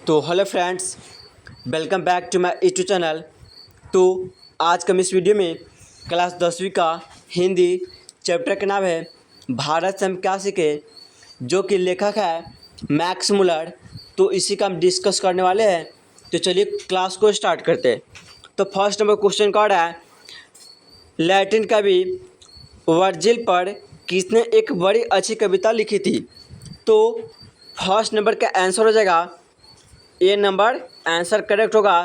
तो hello friends, welcome back to my YouTube channel. तो आज का इस वीडियो में क्लास 10वीं का हिंदी चैप्टर का नाम है भारत से हम क्या सीखे, जो कि लेखक है मैक्स मुलर। तो इसी का हम डिस्कस करने वाले हैं। तो चलिए क्लास को स्टार्ट करते हैं। तो फर्स्ट नंबर क्वेश्चन का है, लैटिन कवि वर्जिल पर किसने एक बड़ी अच्छी कविता लिखी थी। तो फर्स्ट नंबर का आंसर हो जाएगा ए नंबर। आंसर करेक्ट होगा,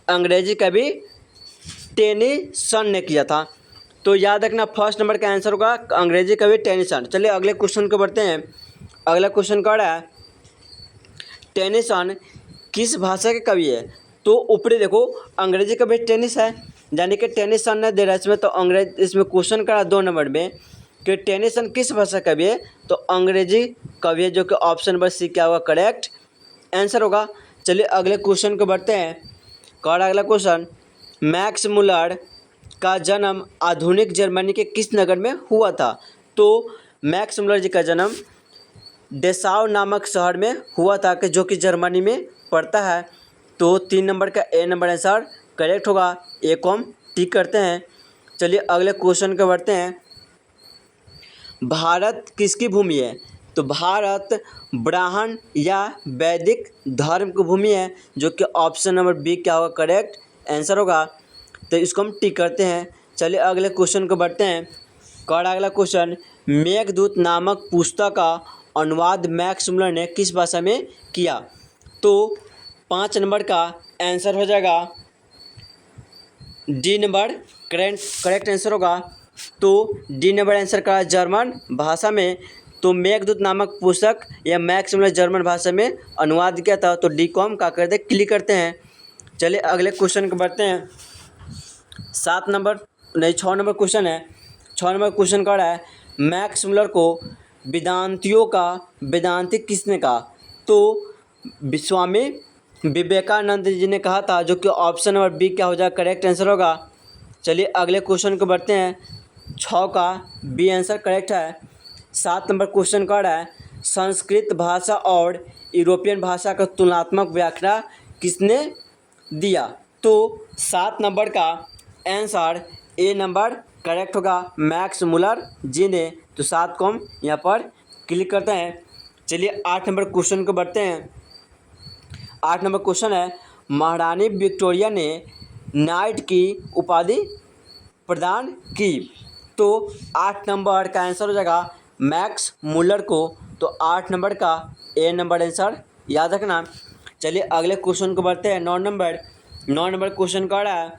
अंग्रेजी कवि टेनीसन ने किया था। तो याद रखना फर्स्ट नंबर का आंसर होगा अंग्रेजी कवि टेनीसन। चलिए अगले क्वेश्चन को बढ़ते हैं। अगला क्वेश्चन क्या है, टेनीसन किस भाषा के कवि है। तो ऊपरी देखो अंग्रेजी कवि टेनिस है, यानी कि टेनीसन ने दे रहा है इसमें। तो अंग्रेज इसमें क्वेश्चन करा 2 नंबर में कि टेनीसन किस भाषा कवि है। तो अंग्रेजी कवि है, जो कि ऑप्शन नंबर सी क्या होगा, करेक्ट आंसर होगा। चलिए अगले क्वेश्चन को बढ़ते हैं। और अगला क्वेश्चन, मैक्स मुलर का जन्म आधुनिक जर्मनी के किस नगर में हुआ था। तो मैक्स मुलर जी का जन्म डेसाउ नामक शहर में हुआ था, कि जो कि जर्मनी में पड़ता है। तो 3 नंबर का ए नंबर आंसर करेक्ट होगा। ए को हम टिक करते हैं। चलिए अगले क्वेश्चन को बढ़ते हैं। भारत किसकी भूमि है। तो भारत ब्राह्मण या वैदिक धर्म की भूमि है, जो कि ऑप्शन नंबर बी क्या होगा, करेक्ट आंसर होगा। तो इसको हम टिक करते हैं। चलिए अगले क्वेश्चन को बढ़ते हैं। और अगला क्वेश्चन, मेघदूत नामक पुस्तक का अनुवाद मैक्स मुलर ने किस भाषा में किया। तो 5 नंबर का आंसर हो जाएगा डी नंबर, करेक्ट आंसर होगा। तो डी नंबर आंसर का जर्मन भाषा में। तो मेघदूत नामक पुस्तक या मैक्स मुलर जर्मन भाषा में अनुवाद किया था। तो डी को हम क्या करते हैं, क्लिक करते हैं। चलिए अगले क्वेश्चन को बढ़ते हैं। 6 नंबर क्वेश्चन है। 6 नंबर क्वेश्चन का है, मैक्स मुलर को वेदांतियों का वेदांती किसने कहा। तो स्वामी विवेकानंद जी ने कहा था, जो कि ऑप्शन नंबर बी क्या हो जाएगा, करेक्ट आंसर होगा। चलिए अगले क्वेश्चन को बढ़ते हैं। 6 का बी आंसर करेक्ट है। 7 नंबर क्वेश्चन का है, संस्कृत भाषा और यूरोपियन भाषा का तुलनात्मक व्याख्या किसने दिया। तो 7 नंबर का आंसर ए नंबर करेक्ट होगा, मैक्स मुलर जी ने। तो 7 को हम यहाँ पर क्लिक करते हैं। चलिए 8 नंबर क्वेश्चन को बढ़ते हैं। 8 नंबर क्वेश्चन है, महारानी विक्टोरिया ने नाइट की उपाधि प्रदान की। तो 8 नंबर का आंसर हो जाएगा मैक्स मुलर को। तो 8 नंबर का ए नंबर आंसर याद रखना। चलिए अगले क्वेश्चन को बढ़ते हैं। 9 नंबर क्वेश्चन का है,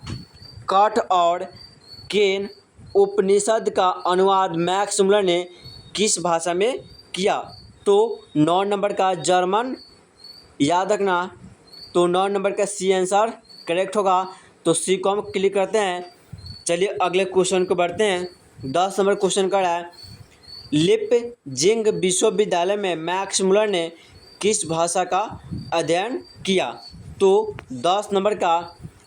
कठ और केन उपनिषद का अनुवाद मैक्स मुलर ने किस भाषा में किया। तो 9 नंबर का जर्मन याद रखना। तो 9 नंबर का सी आंसर करेक्ट होगा। तो सी को हम क्लिक करते हैं। चलिए अगले क्वेश्चन को बढ़ते हैं। 10 नंबर क्वेश्चन का है, लिपजिंग विश्वविद्यालय में मैक्स मुलर ने किस भाषा का अध्ययन किया। तो 10 नंबर का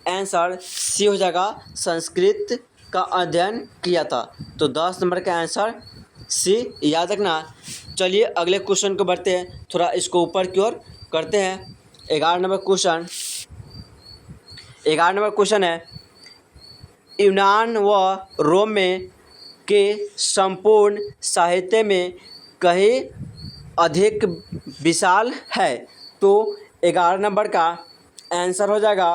आंसर सी हो जाएगा, संस्कृत का अध्ययन किया था। तो 10 नंबर का आंसर सी याद रखना। चलिए अगले क्वेश्चन को बढ़ते हैं, थोड़ा इसको ऊपर की ओर करते हैं। 11 नंबर क्वेश्चन है, यूनान व रोम में के संपूर्ण साहित्य में कहीं अधिक विशाल है। तो 11 नंबर का आंसर हो जाएगा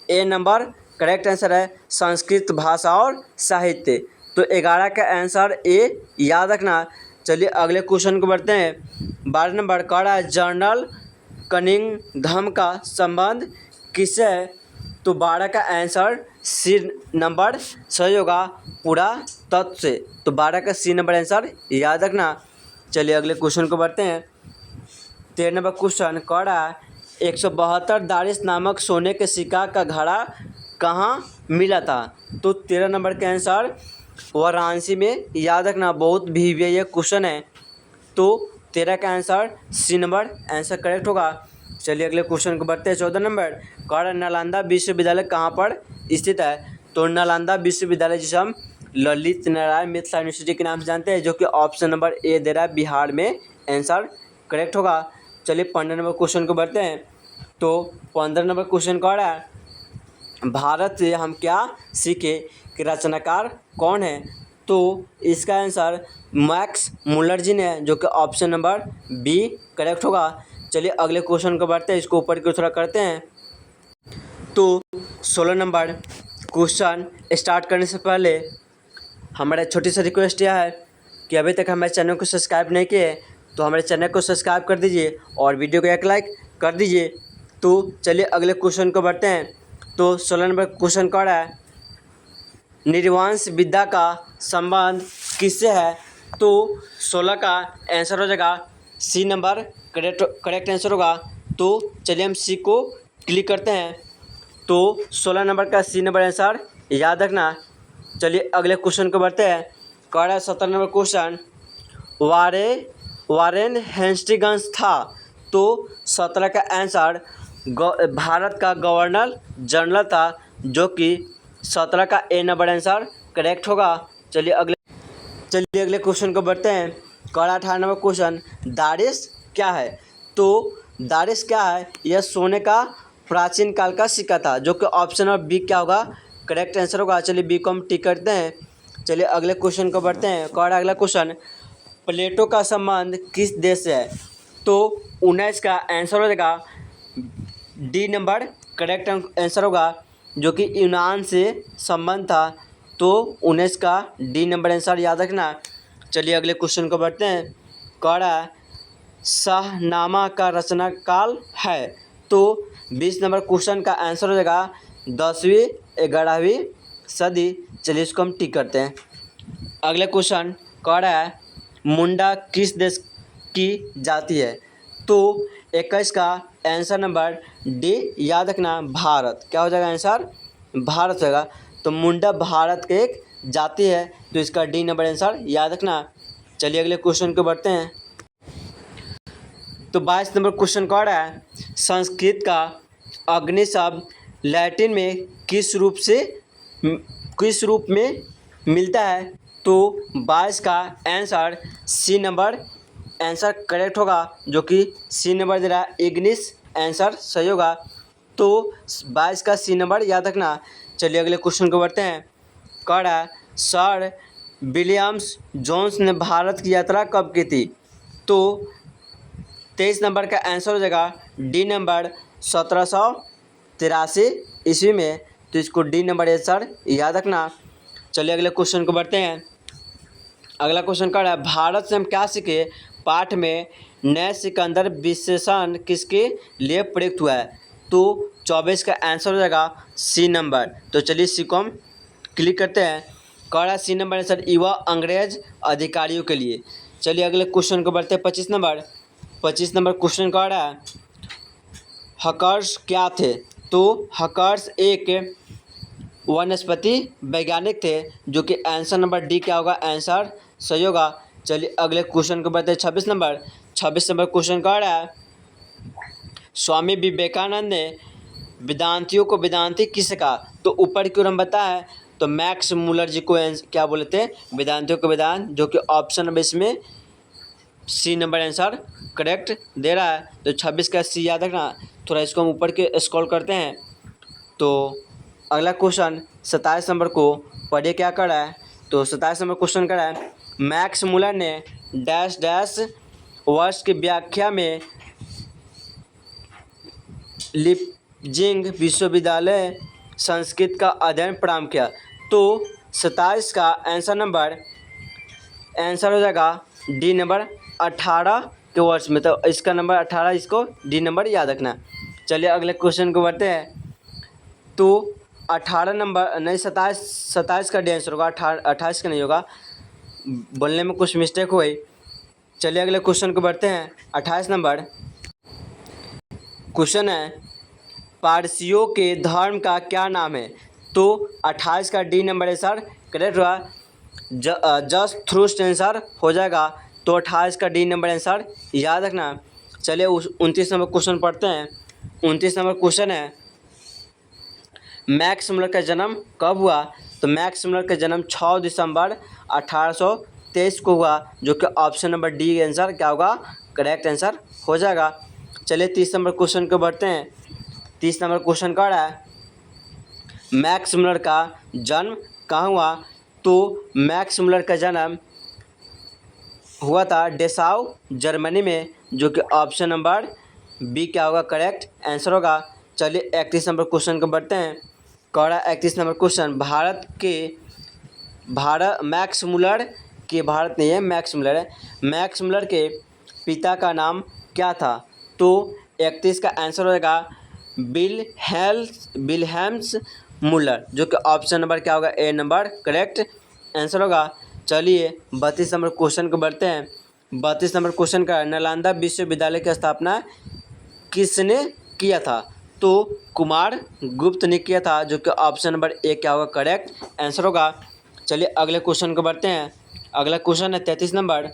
ए नंबर, करेक्ट आंसर है संस्कृत भाषा और साहित्य। तो 11 का आंसर ए याद रखना। चलिए अगले क्वेश्चन को बढ़ते हैं। 12 नंबर का जनरल कनिंघम का संबंध किससे है। तो 12 का आंसर सी नंबर सही होगा, पूरा तत्व से। तो 12 का सी नंबर आंसर याद रखना। चलिए अगले क्वेश्चन को बढ़ते हैं। 13 नंबर क्वेश्चन का है, 172 दारिस नामक सोने के सिक्का का घड़ा कहाँ मिला था। तो 13 नंबर का आंसर वाराणसी में याद रखना। बहुत भी ये क्वेश्चन है। तो 13 का answer C number answer correct होगा। चलिए अगले क्वेश्चन को बढ़ते हैं। 14 नंबर का, नालंदा विश्वविद्यालय कहाँ पर स्थित है। तो नालंदा विश्वविद्यालय जिसे हम ललित नारायण मिथिला यूनिवर्सिटी के नाम से जानते हैं, जो कि ऑप्शन नंबर ए दे रहा है, बिहार में आंसर करेक्ट होगा। चलिए 15 नंबर क्वेश्चन को बढ़ते हैं। तो 15 नंबर क्वेश्चन कौन है, भारत से हम क्या सीखे कि रचनाकार कौन है। तो इसका आंसर मैक्स मुलर जी ने, जो कि ऑप्शन नंबर बी करेक्ट होगा। चलिए अगले क्वेश्चन को बढ़ते हैं, इसको ऊपर की थोड़ा करते हैं। तो 16 नंबर क्वेश्चन स्टार्ट करने से पहले हमारा छोटी सी रिक्वेस्ट यह है कि अभी तक हमारे चैनल को सब्सक्राइब नहीं किए तो हमारे चैनल को सब्सक्राइब कर दीजिए और वीडियो को एक लाइक कर दीजिए। तो चलिए अगले क्वेश्चन को बढ़ते हैं। तो 16 नंबर क्वेश्चन कौन है, निर्वांश विद्या का संबंध किससे है। तो 16 का आंसर हो जाएगा सी नंबर करेक्ट आंसर होगा। तो चलिए हम सी को क्लिक करते हैं। तो 16 नंबर का सी नंबर आंसर याद रखना। चलिए अगले क्वेश्चन को बढ़ते हैं। कह रहा है 17 नंबर क्वेश्चन, वारेन हेस्टिंग्स था। तो 17 का आंसर भारत का गवर्नर जनरल था, जो कि 17 का ए नंबर आंसर करेक्ट होगा। चलिए अगले क्वेश्चन को बढ़ते हैं। कह रहा 18 नंबर क्वेश्चन, दारिश क्या है। तो दारिश क्या है, यह सोने का प्राचीन काल का सिक्का था, जो कि ऑप्शन नंबर बी क्या होगा, करेक्ट आंसर होगा। चलिए बी को हम टिक करते हैं। चलिए अगले क्वेश्चन को बढ़ते हैं। कह रहा अगला क्वेश्चन, प्लेटो का संबंध किस देश से है। तो 19 का आंसर हो जाएगा डी नंबर करेक्ट आंसर होगा, जो कि यूनान से संबंध था। तो 19 का डी नंबर आंसर याद रखना। चलिए अगले क्वेश्चन को बढ़ते हैं। कह रहा है शाहनामा का रचना काल है। तो 20 नंबर क्वेश्चन का आंसर हो जाएगा 10वीं 11वीं सदी। चलिए इसको हम टिक करते हैं। अगले क्वेश्चन कह रहा है मुंडा किस देश की जाति है। तो 21 का आंसर नंबर डी याद रखना, भारत। क्या हो जाएगा आंसर, भारत होगा। तो मुंडा भारत के एक जाति है, तो इसका डी नंबर आंसर याद रखना। चलिए अगले क्वेश्चन को बढ़ते हैं। तो 22 नंबर क्वेश्चन कह रहा है संस्कृत का अग्नि शब्द लैटिन में किस रूप में मिलता है। तो 22 का answer C number answer correct होगा, जो कि सी नंबर दे रहा है इग्निस आंसर सही होगा। तो 22 का सी नंबर याद रखना। चलिए अगले क्वेश्चन को बढ़ते हैं। कह रहा है सर विलियम्स जोन्स ने भारत की यात्रा कब की थी। तो 23 नंबर का आंसर हो जाएगा डी नंबर 1783 ईस्वी में। तो इसको डी नंबर आंसर याद रखना। चलिए अगले क्वेश्चन को बढ़ते हैं। अगला क्वेश्चन कह रहा है भारत से हम क्या सीखे पाठ में नए सिकंदर विशेषण किसके लिए प्रयुक्त हुआ है। तो 24 का आंसर हो जाएगा सी नंबर। तो चलिए सी को हम क्लिक करते हैं। कह रहा है सी नंबर आंसर युवा अंग्रेज अधिकारियों के लिए। चलिए अगले क्वेश्चन को बढ़ते हैं। 25 नंबर क्वेश्चन कह रहा है हकर्स क्या थे। तो हकर्स एक वनस्पति वैज्ञानिक थे, जो कि आंसर नंबर डी क्या होगा, आंसर सही होगा। चलिए अगले क्वेश्चन को बढ़ते हैं। 26 नंबर क्वेश्चन कह रहा है स्वामी विवेकानंद ने वेदांतियों को वेदांती किसे कहा। तो ऊपर की ओर हम बताया है, तो मैक्स मुलर जी को क्या बोले थे, वेदांतियों को वेदांत, जो कि ऑप्शन नंबर इसमें सी नंबर आंसर करेक्ट दे रहा है। तो 26 का सी याद रखना। थोड़ा इसको हम ऊपर के स्क्रॉल करते हैं। तो अगला क्वेश्चन 27 नंबर को पढ़िए क्या कर रहा है। तो 27 नंबर क्वेश्चन कर रहा है मैक्स मुलर ने डैश डैश वर्ष की व्याख्या में लिपजिंग विश्वविद्यालय संस्कृत का अध्ययन प्रारंभ किया। तो 27 का आंसर हो जाएगा डी नंबर 18 के वर्ष में। तो इसका नंबर 18, इसको डी नंबर याद रखना। चलिए अगले क्वेश्चन को बढ़ते हैं। तो 18 नंबर नहीं 27 का डी आंसर होगा, 28 का नहीं होगा, बोलने में कुछ मिस्टेक हो गई। चलिए अगले क्वेश्चन को बढ़ते हैं। 28 नंबर क्वेश्चन है पारसियों के धर्म का क्या नाम है। तो 28 का डी नंबर आंसर करेक्ट हुआ, जस्ट थ्रू आंसर हो जाएगा। तो 28 का डी नंबर आंसर याद रखना। चलिए 29 नंबर क्वेश्चन पढ़ते हैं। 29 नंबर क्वेश्चन है मैक्स मुलर का जन्म कब हुआ। तो मैक्स मुलर का जन्म 6 दिसंबर 1823 को हुआ, जो कि ऑप्शन नंबर डी आंसर क्या होगा, करेक्ट आंसर हो जाएगा। चलिए 30 नंबर क्वेश्चन को बढ़ते हैं। 30 नंबर क्वेश्चन कह रहा है मैक्स मुलर का जन्म कहाँ हुआ? तो मैक्स मुलर का जन्म हुआ था डेसाउ जर्मनी में, जो कि ऑप्शन नंबर बी क्या होगा करेक्ट आंसर होगा। चलिए 31 नंबर क्वेश्चन को बढ़ते हैं। कह रहा है 31 नंबर क्वेश्चन मैक्स मुलर के भारत नहीं है, मैक्स मुलर है। मैक्स मुलर के पिता का नाम क्या था? तो 31 का आंसर होगा विल्हेम्स मुलर, जो कि ऑप्शन नंबर क्या होगा ए नंबर करेक्ट आंसर होगा। चलिए 32 नंबर क्वेश्चन को बढ़ते हैं। 32 नंबर क्वेश्चन का नालंदा विश्वविद्यालय की स्थापना किसने किया था? तो कुमार गुप्त ने किया था, जो कि ऑप्शन नंबर ए क्या होगा करेक्ट आंसर होगा। चलिए अगले क्वेश्चन को बढ़ते हैं। अगला क्वेश्चन है 33 नंबर,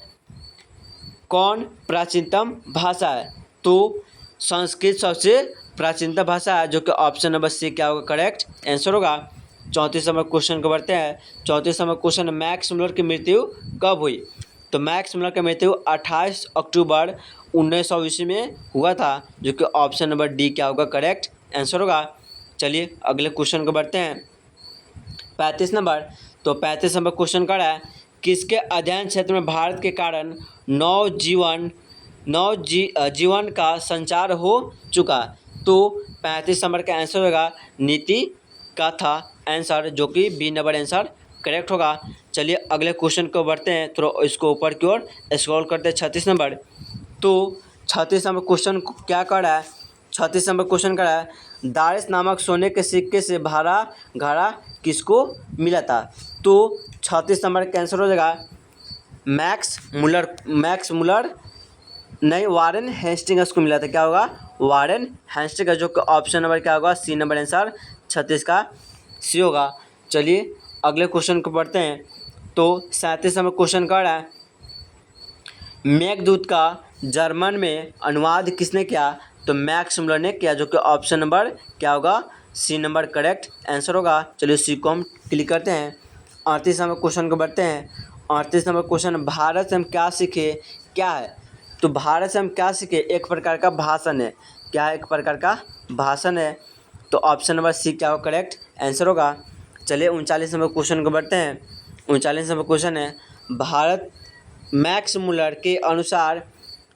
कौन प्राचीनतम भाषा है? तो संस्कृत सबसे प्राचीनतम भाषा है, जो कि ऑप्शन नंबर सी क्या होगा करेक्ट आंसर होगा। 34 नंबर क्वेश्चन को बढ़ते हैं। 34 नंबर क्वेश्चन, मैक्स मुलर की मृत्यु कब हुई? तो मैक्स मुलर की मृत्यु 28 अक्टूबर 1900 ईस्वी में हुआ था, जो कि ऑप्शन नंबर डी क्या होगा करेक्ट आंसर होगा। चलिए अगले क्वेश्चन को बढ़ते हैं। 35 नंबर, तो 35 नंबर क्वेश्चन का है किसके अध्ययन क्षेत्र में भारत के कारण जीवन का संचार हो चुका? तो 35 नंबर का आंसर होगा नीति का था आंसर, जो कि बी नंबर आंसर करेक्ट होगा। चलिए अगले क्वेश्चन को बढ़ते हैं, थोड़ा इसको ऊपर की ओर स्क्रॉल करते हैं। 36 नंबर, तो 36 नंबर क्वेश्चन क्या कर रहा है? 36 नंबर क्वेश्चन कर रहा है दारिस नामक सोने के सिक्के से भरा घड़ा किसको मिला था? तो 36 नंबर का आंसर हो जाएगा मैक्स मुलर नहीं, वारेन हेस्टिंग्स को मिला था। क्या होगा? वारेन हेस्टिंग्स, जो कि ऑप्शन नंबर क्या होगा सी नंबर आंसर 36 का सी होगा। चलिए अगले क्वेश्चन को पढ़ते हैं। तो 37 नंबर क्वेश्चन कर रहा है मेघदूत का जर्मन में अनुवाद किसने किया? तो मैक्स मुलर ने किया, जो कि ऑप्शन नंबर क्या होगा सी नंबर करेक्ट आंसर होगा। चलिए सी को हम क्लिक करते हैं। 38 नंबर क्वेश्चन को बढ़ते हैं। 38 नंबर क्वेश्चन, भारत से हम क्या सीखे क्या है? तो भारत से हम क्या सीखे एक प्रकार का भाषण है। क्या है? एक प्रकार का भाषण है, तो ऑप्शन नंबर सी क्या होगा करेक्ट आंसर होगा। चलिए 39 नंबर क्वेश्चन को बढ़ते हैं। 39 नंबर क्वेश्चन है भारत मैक्स मुलर के अनुसार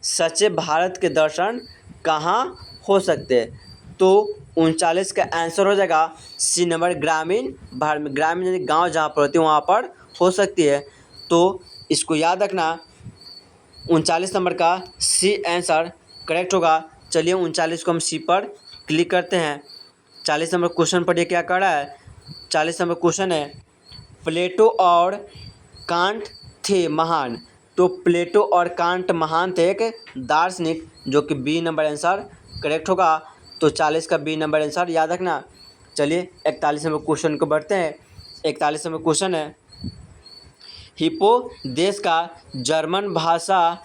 सच्चे भारत के दर्शन कहाँ हो सकते हैं? तो 39 का आंसर हो जाएगा सी नंबर ग्रामीण भारत में, ग्रामीण यानी गाँव जहाँ पर होती है वहाँ पर हो सकती है। तो इसको याद रखना 39 नंबर का सी आंसर करेक्ट होगा। चलिए 39 को हम सी पर क्लिक करते हैं। 40 नंबर क्वेश्चन पर ये क्या कर रहा है? 40 नंबर क्वेश्चन है प्लेटो और कांट थे महान। तो प्लेटो और कांट महान थे एक दार्शनिक, जो कि बी नंबर आंसर करेक्ट होगा। तो 40 का बी नंबर आंसर याद रखना। चलिए 41 नंबर क्वेश्चन को बढ़ते हैं। 41 नंबर क्वेश्चन है हिप्पो देश का जर्मन भाषा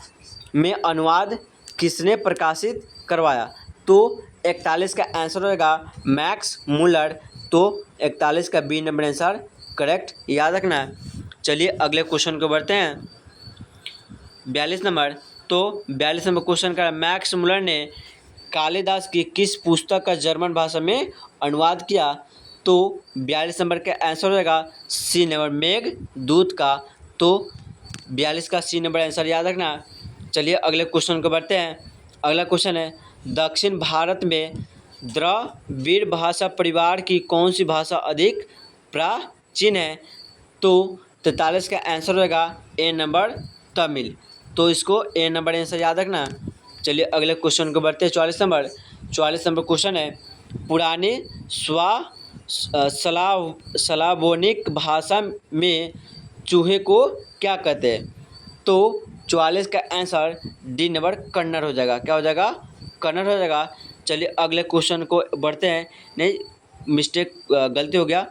में अनुवाद किसने प्रकाशित करवाया? तो 41 का आंसर होगा मैक्स मुलर, तो 41 का बी नंबर आंसर करेक्ट याद रखना है। चलिए अगले क्वेश्चन को बढ़ते हैं। 42 नंबर, तो 42 नंबर क्वेश्चन का मैक्स मुलर ने कालिदास की किस पुस्तक का जर्मन भाषा में अनुवाद किया? तो 42 नंबर का आंसर होगा सी नंबर मेघदूत का, तो 42 का सी नंबर आंसर याद रखना। चलिए अगले क्वेश्चन को बढ़ते हैं। अगला क्वेश्चन है दक्षिण भारत में द्रविड़ भाषा परिवार की कौन सी भाषा अधिक प्राचीन है? तो 43 का आंसर होगा ए नंबर तमिल, तो इसको ए नंबर आंसर याद रखना। चलिए अगले क्वेश्चन को बढ़ते हैं। 44 नंबर, 44 नंबर क्वेश्चन है पुरानी स्लावोनिक भाषा में चूहे को क्या कहते हैं? तो 44 का आंसर डी नंबर कन्नड़ हो जाएगा। क्या हो जाएगा? कन्नड़ हो जाएगा। चलिए अगले क्वेश्चन को बढ़ते हैं। नहीं मिस्टेक, गलती हो गया।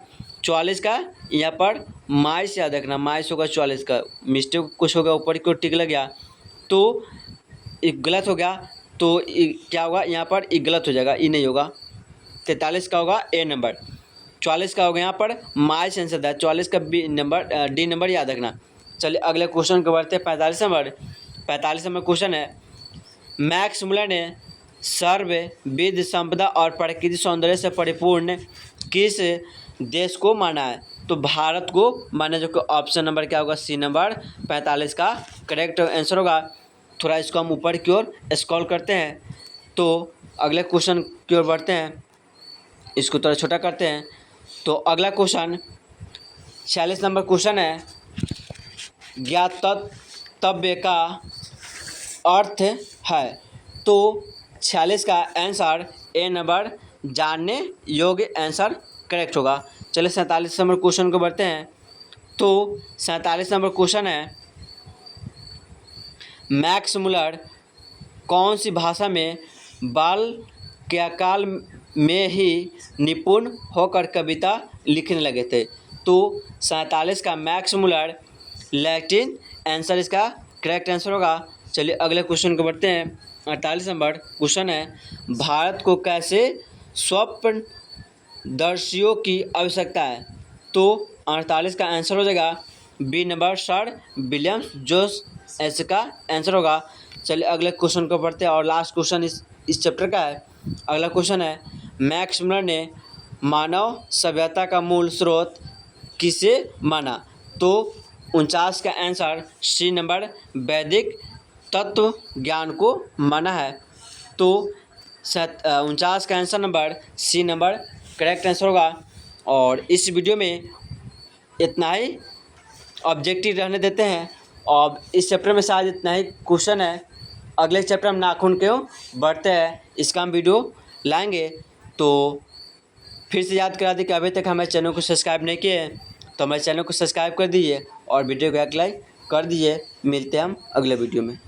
44 का यहाँ पर माइस याद रखना, माइस होगा 44 का, मिस्टेक कुछ होगा ऊपर की ओर टिक लग गया तो एक गलत हो गया, तो क्या होगा यहाँ पर एक गलत हो जाएगा, ई नहीं होगा। 43 का होगा ए नंबर, 44 का होगा यहाँ पर माइस आंसर था। 44 का बी नंबर डी नंबर याद रखना। चलिए अगले क्वेश्चन को बढ़ते हैं। 45 नंबर, 45 नंबर क्वेश्चन है मैक्स मुलर ने सर्वविध संपदा और प्राकृतिक सौंदर्य से परिपूर्ण किस देश को माना है? तो भारत को माना, जो कि ऑप्शन नंबर क्या होगा? सी नंबर 45 का करेक्ट आंसर होगा। थोड़ा इसको हम ऊपर की ओर स्क्रॉल करते हैं तो अगले क्वेश्चन की ओर बढ़ते हैं। इसको थोड़ा छोटा करते हैं। तो अगला क्वेश्चन 46 नंबर क्वेश्चन है, ज्ञातव्य का अर्थ है। तो 46 का आंसर ए नंबर जानने योग्य आंसर करेक्ट होगा। चलिए 47 नंबर क्वेश्चन को बढ़ते हैं। तो 47 नंबर क्वेश्चन है, मैक्स मुलर कौन सी भाषा में बाल्यकाल में ही निपुण होकर कविता लिखने लगे थे? तो 47 का मैक्स मुलर लैटिन आंसर इसका करेक्ट आंसर होगा। चलिए अगले क्वेश्चन को बढ़ते हैं। 48 नंबर क्वेश्चन है, भारत को कैसे स्वप्नदर्शियों की आवश्यकता है? तो 48 का आंसर हो जाएगा बी नंबर सर विलियम जोस इसका आंसर होगा। चलिए अगले क्वेश्चन को पढ़ते हैं और लास्ट क्वेश्चन इस चैप्टर का है। अगला क्वेश्चन है, मैक्स मुलर ने मानव सभ्यता का मूल स्रोत किसे माना? तो 49 का आंसर सी नंबर वैदिक तत्व ज्ञान को माना है। तो 49 का answer number C number correct answer होगा। और इस वीडियो में इतना ही ऑब्जेक्टिव रहने देते हैं। और इस चैप्टर में शायद इतना ही क्वेश्चन है। अगले चैप्टर हम नाखून क्यों बढ़ते हैं, इसका हम वीडियो लाएंगे। तो फिर से याद करा दें कि अभी तक हमारे चैनल को सब्सक्राइब नहीं किए हैं तो हमारे चैनल को सब्सक्राइब कर दीजिए और वीडियो को एक लाइक कर दीजिए। मिलते हैं हम अगले वीडियो में।